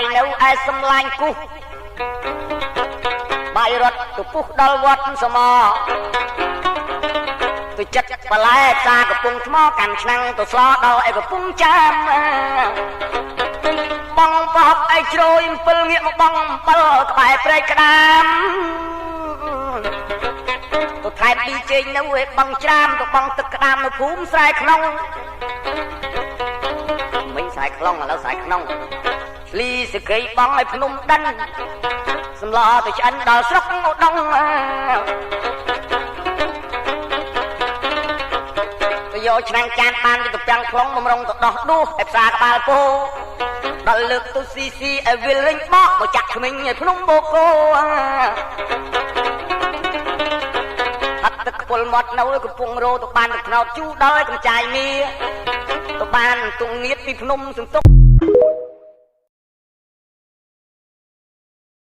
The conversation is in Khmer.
បាយនៅឯសំឡាញ់គូសបាយរត់ទៅពុះដល់វត្តសមទៅចិត្តបន្លែផ្សារកំពុងថ្មកាន់ឆ្នាំងទៅស្លោដល់ឯកំពុងចាំបងបោកឯជ្រោយ7ងាកមកបង7ក្បែរព្រែកក្តាមទៅថែមឌីជេនៅឯបងច្រាមទៅបងទឹកក្តាមនៅភូមិស្រែក្នុងមិញស្រែក្នុងឥឡូវស្រែក្នុងលីសក្រីបងឲ្យភ្នំដិនសម្លទៅឆ្អិនដល់ស្រុកឧដុង្គទៅយកឆ្នាំងចានបានទៅពាំងខ្លងបំរុងទៅដោះដួសឲ្យផ្សារក្បាលពោដល់លើកទៅស៊ីស៊ីឲ្យវិលលេងបកមកចាក់ក្មេងឲ្យភ្នំបូកូអត់ទឹកពុលមាត់នៅកំពុងរោទៅបានទឹកថ្នោតជូរដល់ឲ្យកំចាយមីទៅបានទុងងៀតពីភ្នំសន្ទុក